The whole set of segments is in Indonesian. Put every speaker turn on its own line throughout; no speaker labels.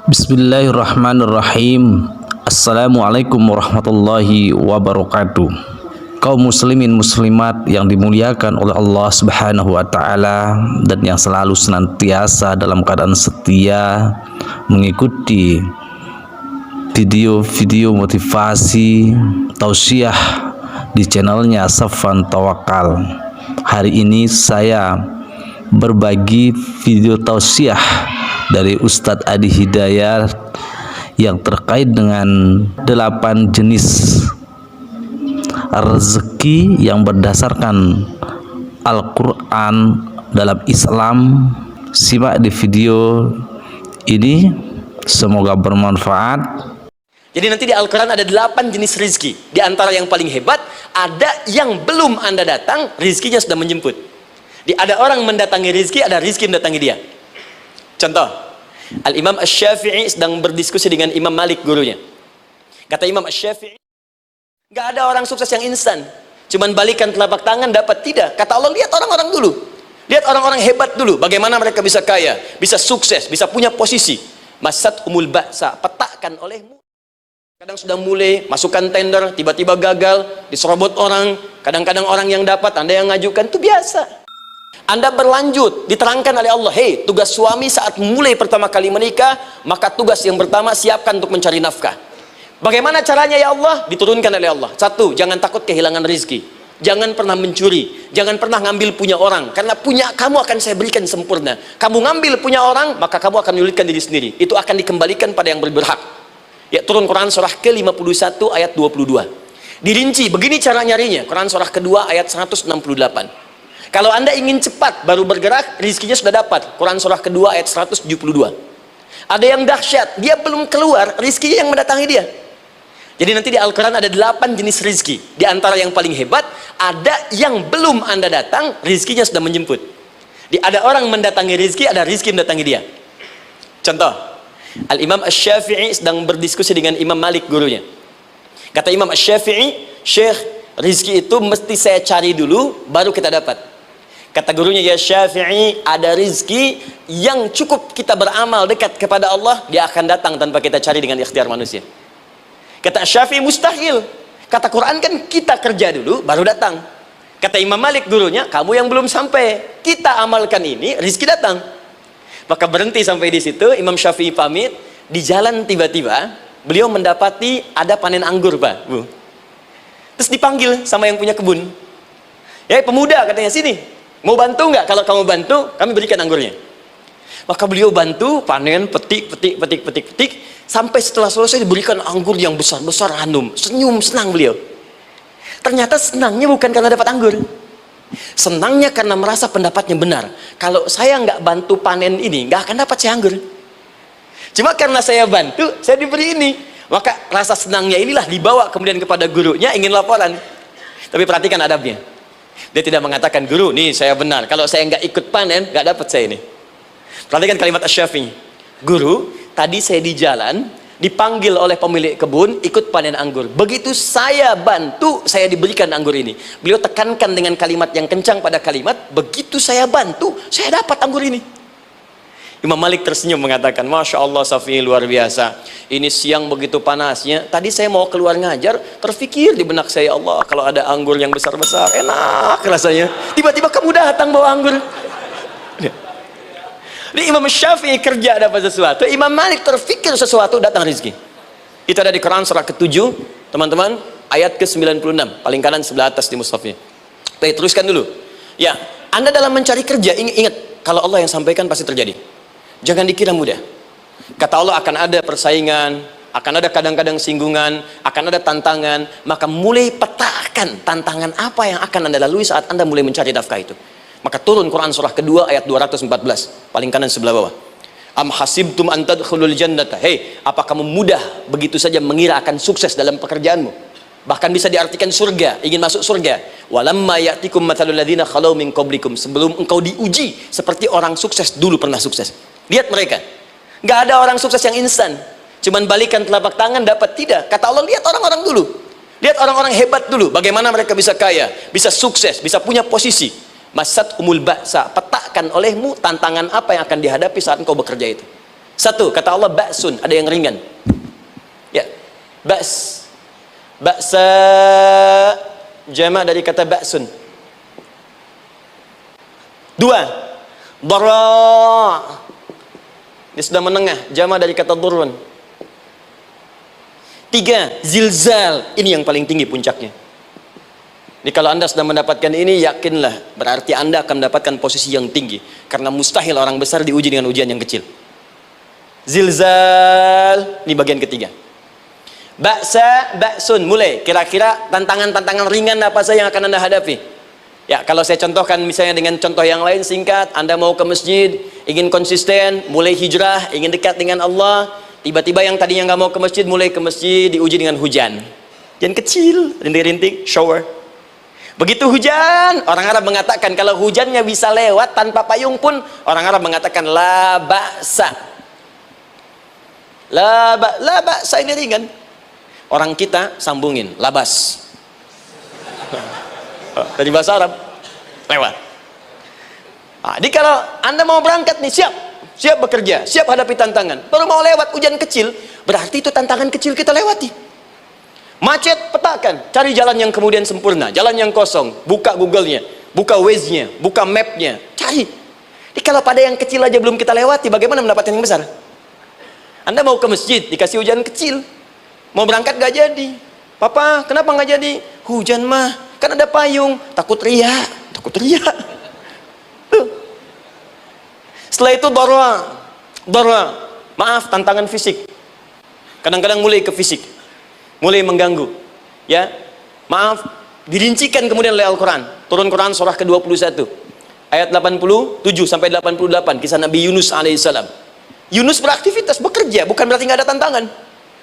Bismillahirrahmanirrahim. Assalamualaikum warahmatullahi wabarakatuh. Kaum muslimin muslimat yang dimuliakan oleh Allah Subhanahu wa taala dan yang selalu senantiasa dalam keadaan setia mengikuti video-video motivasi tausiah di channelnya Safwan Tawakal. Hari ini saya berbagi video tausiah dari Ustadz Adi Hidayat yang terkait dengan 8 jenis rezeki yang berdasarkan Al-Quran dalam Islam. Simak di video ini, semoga bermanfaat.
Jadi nanti di Al-Quran ada 8 jenis rizki. Di antara yang paling hebat, ada yang belum Anda datang, rizkinya sudah menjemput. Ada orang mendatangi rizki, ada rizki mendatangi dia. Contoh, Al-Imam Asy-Syafi'i sedang berdiskusi dengan Imam Malik, gurunya. Kata Imam Asy-Syafi'i, gak ada orang sukses yang instan. Cuman balikan telapak tangan dapat, tidak. Kata Allah, lihat orang-orang dulu. Lihat orang-orang hebat dulu. Bagaimana mereka bisa kaya, bisa sukses, bisa punya posisi. Masat umul ba'sa, petakan olehmu. Kadang sudah mulai, masukkan tender, tiba-tiba gagal, diserobot orang. Kadang-kadang orang yang dapat, Anda yang ngajukan, itu biasa. Anda berlanjut, diterangkan oleh Allah, hei, tugas suami saat mulai pertama kali menikah, maka tugas yang pertama siapkan untuk mencari nafkah. Bagaimana caranya ya Allah? Diturunkan oleh Allah. 1, jangan takut kehilangan rezeki. Jangan pernah mencuri, jangan pernah ngambil punya orang, karena punya kamu akan saya berikan sempurna. Kamu ngambil punya orang, maka kamu akan menyulitkan diri sendiri. Itu akan dikembalikan pada yang berhak. Ya, turun Quran surah ke-51 ayat 22. Dirinci, begini cara nyarinya. Quran surah kedua ayat 168. Kalau Anda ingin cepat baru bergerak, rizkinya sudah dapat. Quran surah kedua ayat 172. Ada yang dahsyat, dia belum keluar, rizkinya yang mendatangi dia. Jadi nanti di Al-Quran ada 8 jenis rizki. Di antara yang paling hebat, ada yang belum Anda datang, rizkinya sudah menjemput. Ada orang mendatangi rizki, ada rizki mendatangi dia. Contoh, Al-Imam Asy-Syafi'i sedang berdiskusi dengan Imam Malik, gurunya. Kata Imam Asy-Syafi'i, Syekh, rizki itu mesti saya cari dulu, baru kita dapat. Kata gurunya, ya Syafi'i, ada rizki yang cukup kita beramal dekat kepada Allah, dia akan datang tanpa kita cari dengan ikhtiar manusia. Kata Syafi'i, mustahil. Kata Quran kan kita kerja dulu, baru datang. Kata Imam Malik, gurunya, kamu yang belum sampai, kita amalkan ini, rizki datang. Maka berhenti sampai di situ. Imam Syafi'i pamit. Di jalan tiba-tiba beliau mendapati ada panen anggur, Pak, Bu. Terus dipanggil sama yang punya kebun. Ya, pemuda, katanya, sini. Mau bantu nggak? Kalau kamu bantu, kami berikan anggurnya. Maka beliau bantu, panen, petik, sampai setelah selesai diberikan anggur yang besar-besar, hanum. Senyum, senang beliau. Ternyata senangnya bukan karena dapat anggur. Senangnya karena merasa pendapatnya benar. Kalau saya nggak bantu panen ini, nggak akan dapat saya anggur. Cuma karena saya bantu, saya diberi ini. Maka rasa senangnya inilah dibawa kemudian kepada gurunya, ingin laporan. Tapi perhatikan adabnya. Dia tidak mengatakan, guru, nih saya benar, kalau saya nggak ikut panen, nggak dapat saya ini. Perhatikan kalimat Asy-Syafi'i. Guru, tadi saya di jalan, dipanggil oleh pemilik kebun, ikut panen anggur. Begitu saya bantu, saya diberikan anggur ini. Beliau tekankan dengan kalimat yang kencang pada kalimat, begitu saya bantu, saya dapat anggur ini. Imam Malik tersenyum mengatakan, Masya Allah, Syafi'i, luar biasa. Ini siang begitu panasnya, tadi saya mau keluar ngajar, terfikir di benak saya, Allah, kalau ada anggur yang besar-besar, enak rasanya. Tiba-tiba kamu datang bawa anggur. Ini Imam Syafi'i kerja dapat sesuatu, Imam Malik terfikir sesuatu, datang rezeki. Itu ada di Quran surah ke-7, teman-teman, ayat ke-96, paling kanan sebelah atas di mushafnya. Baik, teruskan dulu. Ya, Anda dalam mencari kerja, ingat, kalau Allah yang sampaikan pasti terjadi. Jangan dikira mudah. Kata Allah, akan ada persaingan, akan ada kadang-kadang singgungan, akan ada tantangan. Maka mulai petakan tantangan apa yang akan Anda lalui saat Anda mulai mencari nafkah itu. Maka turun Quran surah kedua ayat 214, paling kanan sebelah bawah. Am hasibtum an tadkhulul jannata. Hei, apa kamu mudah begitu saja mengira akan sukses dalam pekerjaanmu? Bahkan bisa diartikan surga, ingin masuk surga. Walamma ya'tikum mathalul ladzina khalau min qablikum. Sebelum engkau diuji seperti orang sukses dulu pernah sukses. Lihat mereka, nggak ada orang sukses yang instan. Cuman balikan telapak tangan dapat, tidak. Kata Allah, lihat orang-orang dulu. Lihat orang-orang hebat dulu. Bagaimana mereka bisa kaya, bisa sukses, bisa punya posisi. Masat umul ba'sa, petakan olehmu tantangan apa yang akan dihadapi saat engkau bekerja itu. Satu, kata Allah ba'sun, ada yang ringan. Ya, ba's. Ba'sa jamak dari kata ba'sun. Dua, dara. Ini sudah menengah, jamak dari kata durun. Tiga, zilzal. Ini yang paling tinggi puncaknya. Jadi kalau anda sudah mendapatkan ini, yakinlah, berarti anda akan mendapatkan posisi yang tinggi. Karena mustahil orang besar diuji dengan ujian yang kecil. Zilzal, ini bagian ketiga. Ba'sa, ba'sun, mulai. Kira-kira tantangan-tantangan ringan apa saja yang akan anda hadapi? Ya, kalau saya contohkan misalnya dengan contoh yang lain singkat, anda mau ke masjid, ingin konsisten, mulai hijrah, ingin dekat dengan Allah, tiba-tiba yang tadinya nggak mau ke masjid, mulai ke masjid, diuji dengan hujan. Hujan kecil, rintik-rintik, shower. Begitu hujan, orang Arab mengatakan kalau hujannya bisa lewat tanpa payung pun, orang Arab mengatakan la ba'sa. La ba'sa ini ringan. Orang kita sambungin labas. Dari bahasa Arab lewat. Nah, jadi kalau anda mau berangkat nih, siap bekerja, siap hadapi tantangan, baru mau lewat hujan kecil, berarti itu tantangan kecil kita lewati. Macet, petakan, cari jalan yang kemudian sempurna, jalan yang kosong, buka Google-nya, buka Waze-nya, buka map-nya, cari. Jadi kalau pada yang kecil aja belum kita lewati, bagaimana mendapatkan yang besar? Anda mau ke masjid, dikasih hujan kecil, mau berangkat gak jadi. Papa, kenapa gak jadi? Hujan mah, kan ada payung, takut riak. Tuh. Setelah itu dara, maaf, tantangan fisik. Kadang-kadang mulai ke fisik, mulai mengganggu. Ya, maaf, dirincikan kemudian oleh Al-Quran. Turun Quran surah ke-21 ayat 87 sampai 88, kisah Nabi Yunus alaihissalam. Yunus beraktivitas, bekerja, bukan berarti nggak ada tantangan.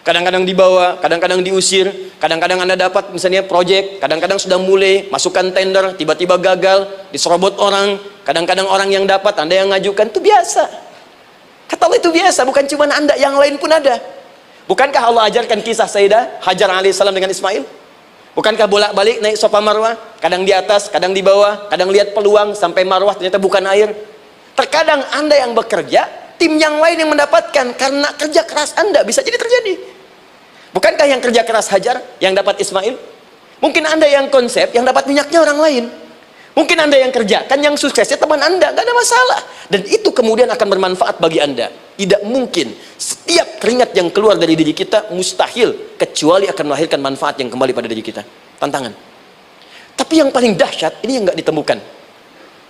Kadang-kadang dibawa, kadang-kadang diusir, kadang-kadang anda dapat misalnya proyek, kadang-kadang sudah mulai masukkan tender, tiba-tiba gagal, diserobot orang, kadang-kadang orang yang dapat, anda yang ngajukan, itu biasa. Kata Allah itu biasa, bukan cuma anda, yang lain pun ada. Bukankah Allah ajarkan kisah Sayyidah Hajar alaihissalam dengan Ismail? Bukankah bolak-balik naik Safa Marwah, kadang di atas, kadang di bawah, kadang lihat peluang sampai Marwah ternyata bukan air. Terkadang anda yang bekerja, tim yang lain yang mendapatkan karena kerja keras anda, bisa jadi terjadi. Bukankah yang kerja keras Hajar yang dapat Ismail? Mungkin anda yang konsep, yang dapat minyaknya orang lain. Mungkin anda yang kerjakan, yang suksesnya teman anda, nggak ada masalah. Dan itu kemudian akan bermanfaat bagi anda. Tidak mungkin setiap keringat yang keluar dari diri kita mustahil, kecuali akan melahirkan manfaat yang kembali pada diri kita. Tantangan. Tapi yang paling dahsyat, ini yang nggak ditemukan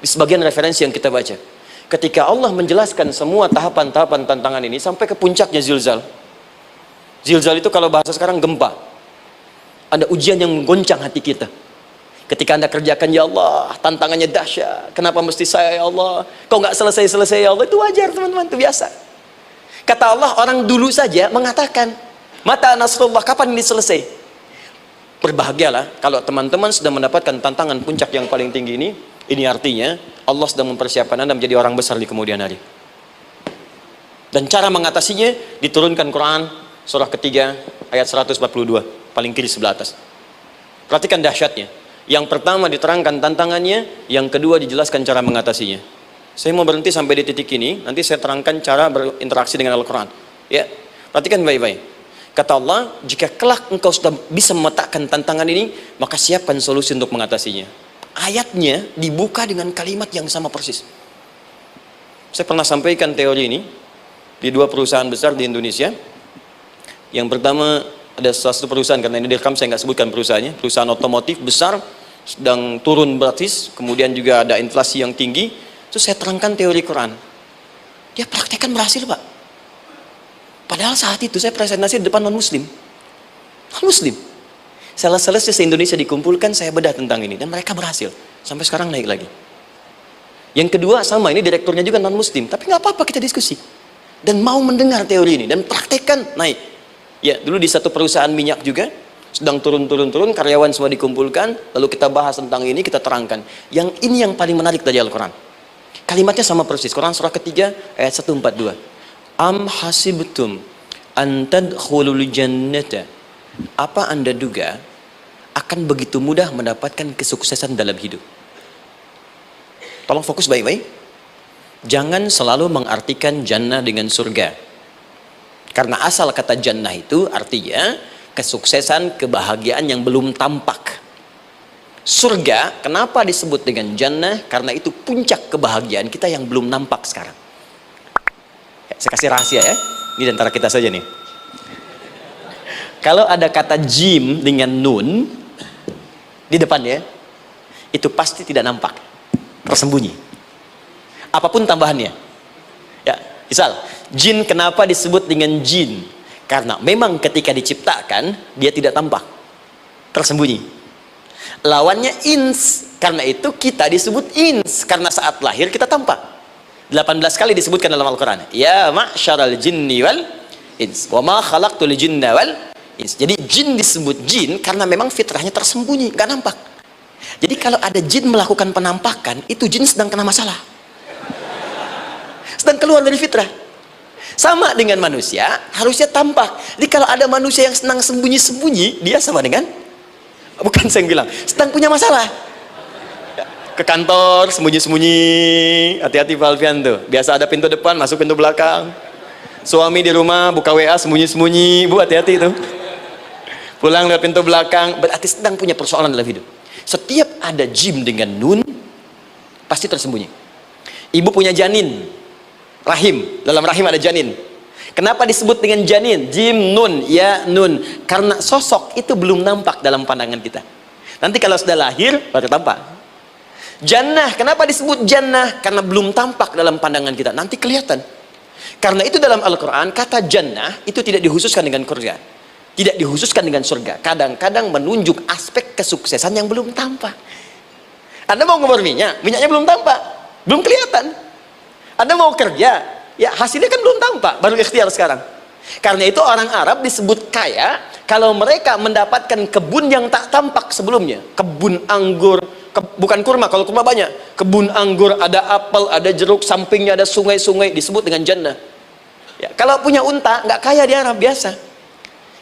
di sebagian referensi yang kita baca. Ketika Allah menjelaskan semua tahapan-tahapan tantangan ini sampai ke puncaknya zilzal. Zilzal itu kalau bahasa sekarang gempa. Ada ujian yang menggoncang hati kita. Ketika anda kerjakan, ya Allah, tantangannya dahsyat. Kenapa mesti saya, ya Allah? Kau nggak selesai-selesai, ya Allah? Itu wajar, teman-teman, itu biasa. Kata Allah, orang dulu saja mengatakan, mata nasrullah, kapan ini selesai? Berbahagialah kalau teman-teman sudah mendapatkan tantangan puncak yang paling tinggi ini. Ini artinya Allah sedang mempersiapkan anda menjadi orang besar di kemudian hari. Dan cara mengatasinya diturunkan Quran surah ketiga ayat 142, paling kiri sebelah atas. Perhatikan dahsyatnya. Yang pertama diterangkan tantangannya, yang kedua dijelaskan cara mengatasinya. Saya mau berhenti sampai di titik ini, nanti saya terangkan cara berinteraksi dengan Al-Quran. Ya, perhatikan baik-baik. Kata Allah, jika kelak engkau sudah bisa memetakan tantangan ini, maka siapkan solusi untuk mengatasinya. Ayatnya dibuka dengan kalimat yang sama persis. Saya pernah sampaikan teori ini di dua perusahaan besar di Indonesia. Yang pertama, ada satu perusahaan, karena ini direkam saya nggak sebutkan perusahaannya, perusahaan otomotif besar, sedang turun gratis, kemudian juga ada inflasi yang tinggi. Terus saya terangkan teori Quran. Dia praktekkan berhasil, Pak. Padahal saat itu saya presentasi di depan non-muslim. Non-muslim. Sales-sales se-Indonesia dikumpulkan, saya bedah tentang ini, dan mereka berhasil. Sampai sekarang naik lagi. Yang kedua sama, ini direkturnya juga non-muslim, tapi nggak apa-apa, kita diskusi. Dan mau mendengar teori ini, dan praktekkan, naik. Ya, dulu di satu perusahaan minyak juga, sedang turun, karyawan semua dikumpulkan, lalu kita bahas tentang ini, kita terangkan. Yang ini yang paling menarik dari Al-Quran. Kalimatnya sama persis, Quran surah ketiga ayat 142. Am hasibtum an tadkhulul jannata. Apa anda duga akan begitu mudah mendapatkan kesuksesan dalam hidup? Tolong fokus baik-baik. Jangan selalu mengartikan jannah dengan surga. Karena asal kata jannah itu artinya kesuksesan, kebahagiaan yang belum tampak. Surga kenapa disebut dengan jannah? Karena itu puncak kebahagiaan kita yang belum nampak sekarang. Ya, saya kasih rahasia ya, ini antara kita saja nih. Kalau ada kata jim dengan nun di depannya, itu pasti tidak nampak, tersembunyi. Apapun tambahannya. Ya, misal, jin kenapa disebut dengan jin? Karena memang ketika diciptakan, dia tidak tampak, tersembunyi. Lawannya ins, karena itu kita disebut ins, karena saat lahir kita tampak. 18 kali disebutkan dalam Al-Quran. Ya ma'syaral jinni wal ins, wa ma khalaqtul jinna wal ins. Jadi jin disebut jin karena memang fitrahnya tersembunyi, nggak nampak. Jadi kalau ada jin melakukan penampakan, itu jin sedang kena masalah, sedang keluar dari fitrah. Sama dengan manusia, harusnya tampak. Jadi kalau ada manusia yang senang sembunyi-sembunyi, dia sama dengan, bukan saya yang bilang, sedang punya masalah. Ke kantor sembunyi-sembunyi, hati-hati Pak Alfian tuh. Biasa ada pintu depan, masuk pintu belakang. Suami di rumah buka WA sembunyi-sembunyi, Bu hati-hati tuh. Pulang lewat pintu belakang, berarti sedang punya persoalan dalam hidup. Setiap ada jim dengan nun, pasti tersembunyi. Ibu punya janin, rahim, dalam rahim ada janin. Kenapa disebut dengan janin? Jim nun, ya nun. Karena sosok itu belum nampak dalam pandangan kita. Nanti kalau sudah lahir, baru tampak. Jannah, kenapa disebut jannah? Karena belum tampak dalam pandangan kita, nanti kelihatan. Karena itu dalam Al-Quran, kata jannah itu tidak dikhususkan dengan surga, tidak dikhususkan dengan surga. Kadang-kadang menunjuk aspek kesuksesan yang belum tampak. Anda mau ngumur minyak, minyaknya belum tampak, belum kelihatan. Anda mau kerja, ya hasilnya kan belum tampak, baru ikhtiar sekarang. Karena itu orang Arab disebut kaya kalau mereka mendapatkan kebun yang tak tampak sebelumnya. Kebun anggur, bukan kurma, kalau kurma banyak. Kebun anggur, ada apel, ada jeruk, sampingnya ada sungai-sungai, disebut dengan jannah. Ya, kalau punya unta, nggak kaya di Arab, biasa.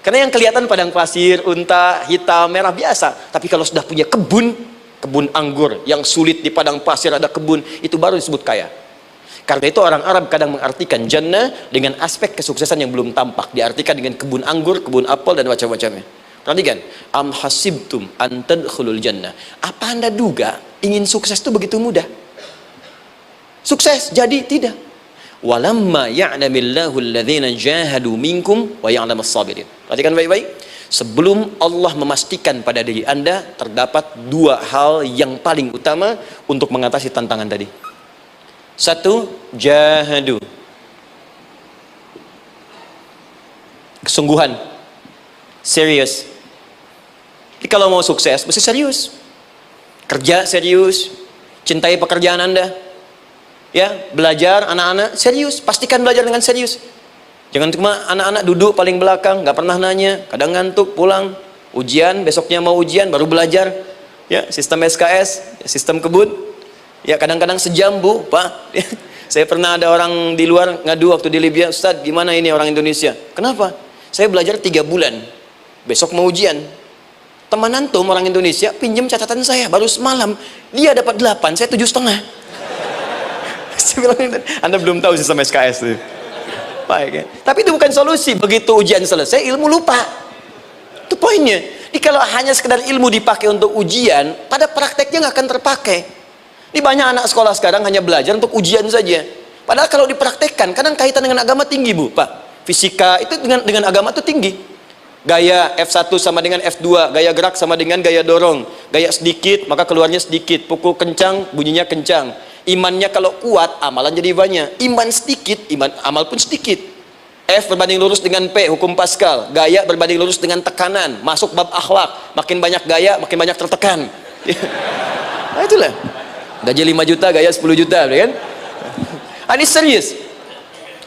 Karena yang kelihatan padang pasir, unta, hitam, merah, biasa. Tapi kalau sudah punya kebun, kebun anggur, yang sulit di padang pasir ada kebun, itu baru disebut kaya. Karena itu orang Arab kadang mengartikan jannah dengan aspek kesuksesan yang belum tampak. Diartikan dengan kebun anggur, kebun apel, dan macam-macamnya. Perhatikan, am hasibtum an tadkhulul jannah. Apa Anda duga ingin sukses itu begitu mudah? Sukses jadi tidak. Walamma ya'lamillahu alladhina jahadu minkum wa ya'lamas sabirin. Perhatikan baik-baik. Sebelum Allah memastikan pada diri Anda terdapat dua hal yang paling utama untuk mengatasi tantangan tadi. Satu, jahadu, kesungguhan, serius. Jadi kalau mau sukses mesti serius, kerja serius, cintai pekerjaan Anda, ya, belajar anak-anak serius, pastikan belajar dengan serius. Jangan cuma anak-anak duduk paling belakang, nggak pernah nanya, kadang ngantuk, pulang, ujian, besoknya mau ujian baru belajar, ya, sistem SKS, sistem kebut. Ya kadang-kadang sejam, Bu, Pak. Saya pernah ada orang di luar ngadu waktu di Libya, Ustaz, gimana ini orang Indonesia? Kenapa? Saya belajar 3 bulan, besok mau ujian. Teman antum orang Indonesia pinjam catatan saya baru semalam, dia dapat 8, saya 7,5. Saya bilang, Anda belum tahu sistem SKS itu. Baik, ya. Tapi itu bukan solusi. Begitu ujian selesai, ilmu lupa. Itu poinnya. Jadi kalau hanya sekedar ilmu dipakai untuk ujian, pada prakteknya nggak akan terpakai. Ini banyak anak sekolah sekarang hanya belajar untuk ujian saja. Padahal kalau dipraktekkan, kadang kaitan dengan agama tinggi, Bu, Pak. Fisika itu dengan agama itu tinggi. Gaya F1 sama dengan F2, gaya gerak sama dengan gaya dorong. Gaya sedikit, maka keluarnya sedikit. Pukul kencang, bunyinya kencang. Imannya kalau kuat, amalan jadi banyak. Iman sedikit, amal pun sedikit. F berbanding lurus dengan P, hukum Pascal. Gaya berbanding lurus dengan tekanan. Masuk bab akhlak. Makin banyak gaya, makin banyak tertekan. Nah itulah. Gaji 5 juta, gaya 10 juta, kan? Ini serius.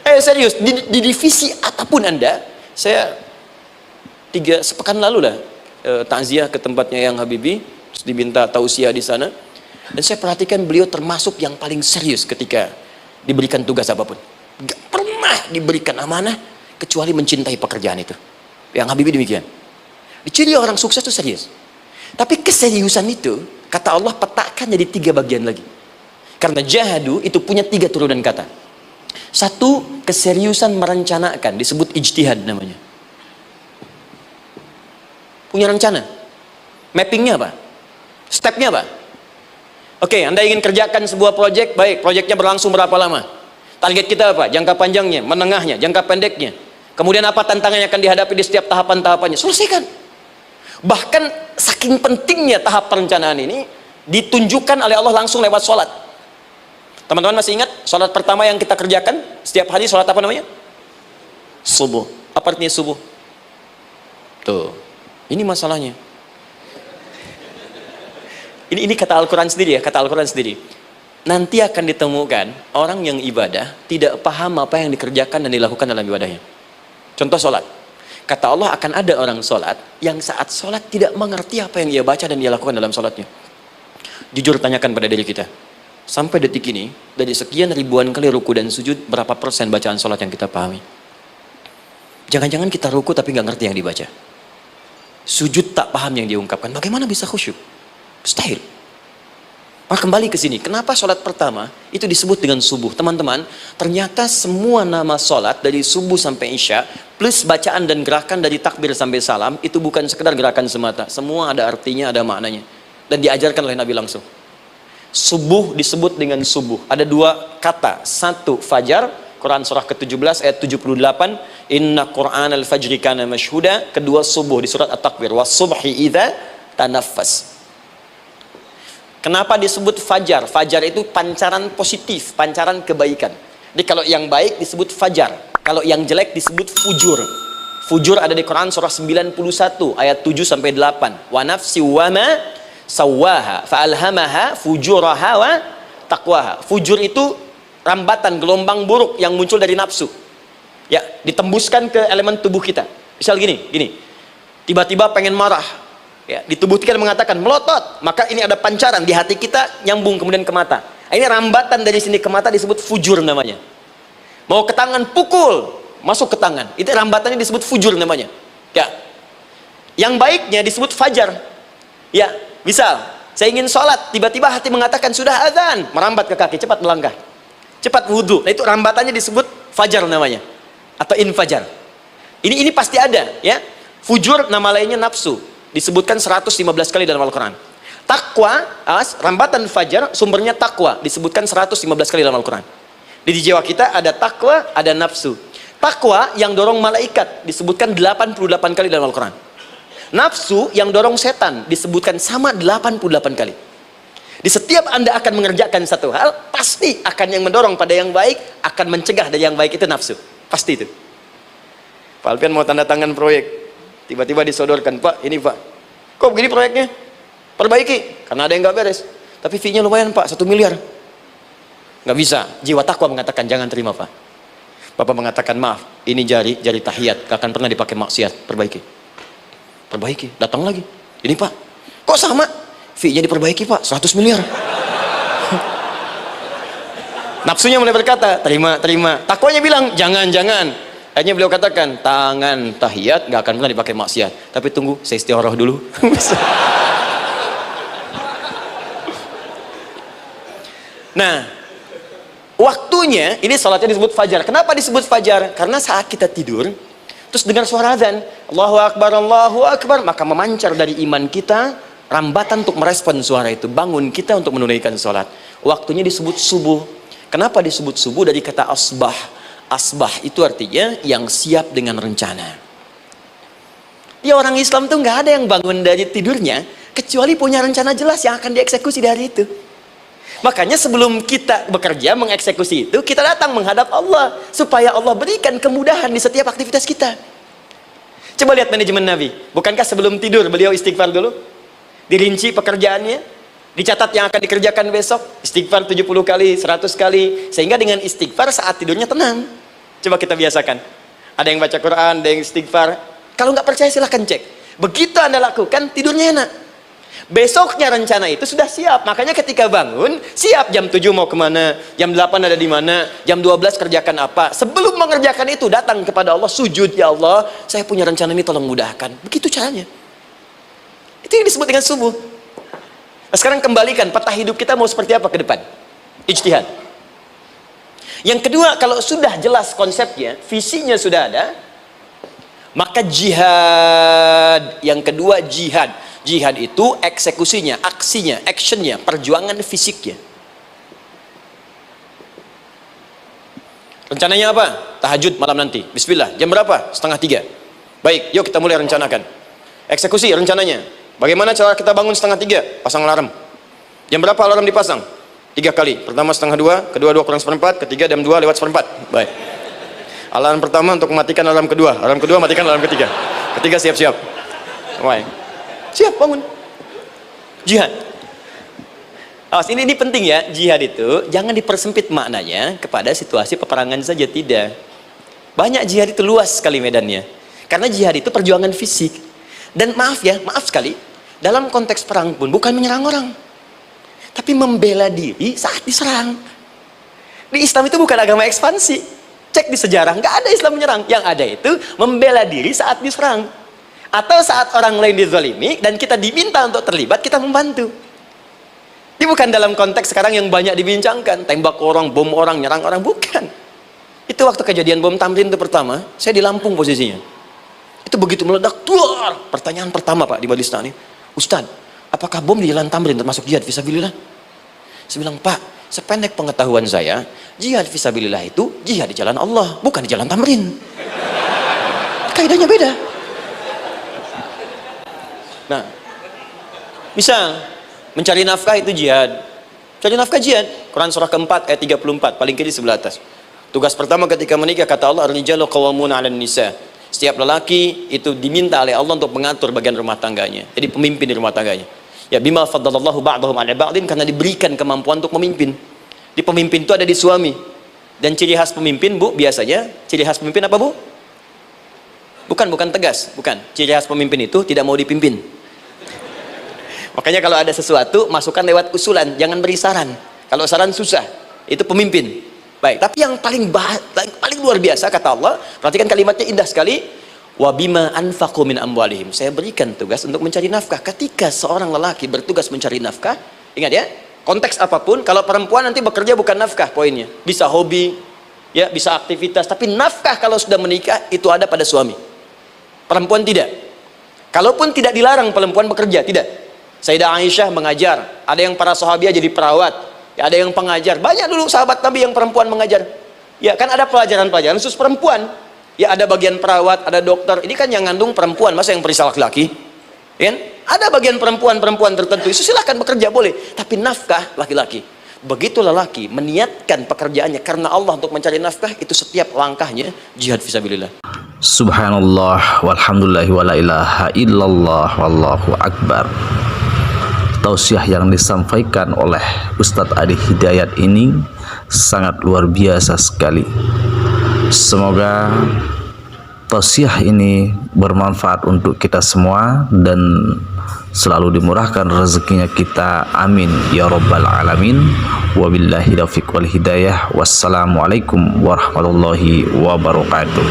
Serius. Di divisi apapun Anda, saya 3 sepekan lalu lah takziah ke tempatnya yang Habibie, terus diminta tausiah di sana, dan saya perhatikan beliau termasuk yang paling serius ketika diberikan tugas apapun. Gak pernah diberikan amanah kecuali mencintai pekerjaan itu. Yang Habibie demikian. Ciri orang sukses itu serius. Tapi keseriusan itu, kata Allah, petakan jadi 3 bagian lagi. Karena jahadu itu punya 3 turunan kata. Satu, keseriusan merencanakan, disebut ijtihad namanya. Punya rencana. Mappingnya apa? Stepnya apa? Oke, Anda ingin kerjakan sebuah proyek, baik, proyeknya berlangsung berapa lama? Target kita apa? Jangka panjangnya, menengahnya, jangka pendeknya. Kemudian apa tantangan yang akan dihadapi di setiap tahapan-tahapannya? Selesaikan. Bahkan saking pentingnya tahap perencanaan ini ditunjukkan oleh Allah langsung lewat sholat. Teman-teman masih ingat sholat pertama yang kita kerjakan setiap hari? Sholat apa namanya? Subuh. Apa artinya subuh? Tuh, ini masalahnya. Ini kata Al-Quran sendiri ya, kata Al-Quran sendiri. Nanti akan ditemukan orang yang ibadah tidak paham apa yang dikerjakan dan dilakukan dalam ibadahnya. Contoh sholat. Kata Allah akan ada orang sholat yang saat sholat tidak mengerti apa yang ia baca dan ia lakukan dalam sholatnya. Jujur tanyakan pada diri kita. Sampai detik ini, dari sekian ribuan kali ruku dan sujud, berapa persen bacaan sholat yang kita pahami? Jangan-jangan kita ruku tapi nggak ngerti yang dibaca. Sujud tak paham yang diungkapkan. Bagaimana bisa khusyuk? Mustahil. Maka kembali ke sini. Kenapa sholat pertama itu disebut dengan subuh? Teman-teman, ternyata semua nama sholat dari subuh sampai isya, plus bacaan dan gerakan dari takbir sampai salam, itu bukan sekedar gerakan semata. Semua ada artinya, ada maknanya. Dan diajarkan oleh Nabi langsung. Subuh disebut dengan subuh. Ada dua kata. Satu, fajar. Quran surah ke-17 ayat 78. Inna Qur'an al-fajri kana mashhuda. Kedua, subuh di surat At-Takbir. Was subhi idza tanaffas. Kenapa disebut fajar? Fajar itu pancaran positif, pancaran kebaikan. Jadi kalau yang baik disebut fajar, kalau yang jelek disebut fujur. Fujur ada di Quran surah 91 ayat 7 sampai 8. Wa nafsi wa ma sawwaha fa alhamaha fujuraha wa taqwaha. Fujur itu rambatan gelombang buruk yang muncul dari nafsu. Ya, ditembuskan ke elemen tubuh kita. Misal gini. Tiba-tiba pengen marah. Ya, di tubuh kita mengatakan melotot, maka ini ada pancaran di hati kita nyambung kemudian ke mata. Ini rambatan dari sini ke mata disebut fujur namanya. Mau ke tangan pukul, masuk ke tangan. Itu rambatannya disebut fujur namanya. Ya. Yang baiknya disebut fajar. Ya, misal saya ingin sholat, tiba-tiba hati mengatakan sudah azan, merambat ke kaki, cepat melangkah, cepat wudhu. Nah itu rambatannya disebut fajar namanya, atau infajar. Ini pasti ada, ya. Fujur nama lainnya nafsu. Disebutkan 115 kali dalam Al-Quran. Takwa, rambatan fajar, sumbernya takwa. Disebutkan 115 kali dalam Al-Quran. Di jiwa kita ada takwa, ada nafsu. Takwa yang dorong malaikat, disebutkan 88 kali dalam Al-Quran. Nafsu yang dorong setan, disebutkan sama 88 kali. Di setiap Anda akan mengerjakan satu hal, pasti akan yang mendorong pada yang baik, akan mencegah dari yang baik itu nafsu. Pasti itu. Pak Alfian mau tanda tangan proyek. Tiba-tiba disodorkan, Pak, ini Pak, kok begini proyeknya? Perbaiki, karena ada yang nggak beres. Tapi fee-nya lumayan Pak, 1 miliar. Nggak bisa, jiwa takwa mengatakan jangan terima Pak. Bapak mengatakan maaf, ini jari tahiyat, gak akan pernah dipakai maksiat. Perbaiki, datang lagi. Ini Pak, kok sama? Fee-nya diperbaiki Pak, 100 miliar. Nafsunya mulai berkata, terima. Takwanya bilang, jangan. Akhirnya beliau katakan, tangan tahiyat gak akan pernah dipakai maksiat. Tapi tunggu, saya istighfar dulu. Nah, waktunya, ini salatnya disebut fajar. Kenapa disebut fajar? Karena saat kita tidur, terus dengar suara azan, Allahu Akbar, maka memancar dari iman kita, rambatan untuk merespon suara itu. Bangun kita untuk menunaikan salat. Waktunya disebut subuh. Kenapa disebut subuh? Dari kata asbah. Asbah itu artinya yang siap dengan rencana. Ya orang Islam tuh nggak ada yang bangun dari tidurnya kecuali punya rencana jelas yang akan dieksekusi di hari itu. Makanya sebelum kita bekerja mengeksekusi itu, kita datang menghadap Allah supaya Allah berikan kemudahan di setiap aktivitas kita. Coba lihat manajemen Nabi. Bukankah sebelum tidur beliau istighfar dulu? Dirinci pekerjaannya, dicatat yang akan dikerjakan besok, istighfar 70 kali, 100 kali, sehingga dengan istighfar saat tidurnya tenang. Coba kita biasakan. Ada yang baca Quran, ada yang istighfar. Kalau nggak percaya silahkan cek. Begitu Anda lakukan, tidurnya enak. Besoknya rencana itu sudah siap. Makanya ketika bangun, siap jam 7 mau kemana, jam 8 ada di mana, jam 12 kerjakan apa. Sebelum mengerjakan itu, datang kepada Allah, sujud, ya Allah, saya punya rencana ini tolong mudahkan. Begitu caranya. Itu yang disebut dengan subuh. Nah, sekarang kembalikan peta hidup kita mau seperti apa ke depan? Ijtihad. Yang kedua, kalau sudah jelas konsepnya, visinya sudah ada, maka jihad. Yang kedua jihad. Jihad itu eksekusinya, aksinya, actionnya, perjuangan fisiknya. Rencananya apa? Tahajud malam nanti. Bismillah. Jam berapa? 2:30. Baik, yuk kita mulai rencanakan. Eksekusi rencananya. Bagaimana cara kita bangun 2:30? Pasang alarm. Jam berapa alarm dipasang? 3 kali. Pertama 1:30, kedua 2 kurang 1/4, ketiga jam 2 lewat 1/4. Baik. Alarm pertama untuk mematikan alarm kedua. Alarm kedua matikan alarm ketiga. Ketiga siap-siap. Baik. Siap bangun. Jihad. Awas, ini penting ya. Jihad itu jangan dipersempit maknanya kepada situasi peperangan saja, tidak. Banyak jihad itu luas sekali medannya. Karena jihad itu perjuangan fisik. Dan maaf sekali, dalam konteks perang pun bukan menyerang orang, tapi membela diri saat diserang. Di Islam itu bukan agama ekspansi. Cek di sejarah, nggak ada Islam menyerang. Yang ada itu membela diri saat diserang. Atau saat orang lain dizalimi dan kita diminta untuk terlibat, kita membantu. Ini bukan dalam konteks sekarang yang banyak dibincangkan, tembak orang, bom orang, nyerang orang, bukan. Itu waktu kejadian bom Tamrin itu pertama, saya di Lampung posisinya. Itu begitu meledak, tuar. Pertanyaan pertama Pak di Balista ini, Ustadz, apakah bom di Jalan Tamrin termasuk jihad fisabilillah? Saya bilang, Pak, sependek pengetahuan saya, jihad fisabilillah itu jihad di jalan Allah, bukan di Jalan Tamrin. Kaidahnya beda. Nah, misal mencari nafkah itu jihad. Cari nafkah jihad. Quran surah keempat ayat 34, paling kiri sebelah atas. Tugas pertama ketika menikah, kata Allah, ar-rijalu qawwamuna 'alan nisa. Setiap lelaki itu diminta oleh Allah untuk mengatur bagian rumah tangganya. Jadi pemimpin di rumah tangganya. Ya bima faddalallahu ba'dahum 'ala ba'din, karena diberikan kemampuan untuk memimpin. Di pemimpin itu ada di suami. Dan ciri khas pemimpin, Bu, biasanya ciri khas pemimpin apa, Bu? Bukan tegas, bukan. Ciri khas pemimpin itu tidak mau dipimpin. Makanya kalau ada sesuatu, masukkan lewat usulan, jangan beri saran. Kalau saran susah, itu pemimpin. Baik, tapi yang paling luar biasa kata Allah, perhatikan kalimatnya indah sekali. Wa bima anfaqu min amwalihim. Saya berikan tugas untuk mencari nafkah. Ketika seorang lelaki bertugas mencari nafkah, ingat ya, konteks apapun, kalau perempuan nanti bekerja bukan nafkah poinnya. Bisa hobi, ya, bisa aktivitas, tapi nafkah kalau sudah menikah itu ada pada suami. Perempuan tidak. Kalaupun tidak dilarang perempuan bekerja, tidak. Sayyidah Aisyah mengajar, ada yang para sahabiah jadi perawat, ya, ada yang pengajar. Banyak dulu sahabat Nabi yang perempuan mengajar. Ya, kan ada pelajaran-pelajaran khusus perempuan. Ya, ada bagian perawat, ada dokter. Ini kan yang ngandung perempuan, masa yang perisa laki-laki? Kan? Ada bagian perempuan tertentu, itu silahkan bekerja boleh. Tapi nafkah laki-laki. Begitu lelaki meniatkan pekerjaannya karena Allah untuk mencari nafkah, itu setiap langkahnya jihad fisabilillah.
Subhanallah, walhamdulillah, wa la ilaha illallah, wallahu akbar. Tausiah yang disampaikan oleh Ustadz Adi Hidayat ini sangat luar biasa sekali. Semoga tausiah ini bermanfaat untuk kita semua dan selalu dimurahkan rezekinya kita, amin ya rabbal alamin. Wabillahi taufiq wal hidayah. Wassalamualaikum warahmatullahi wabarakatuh.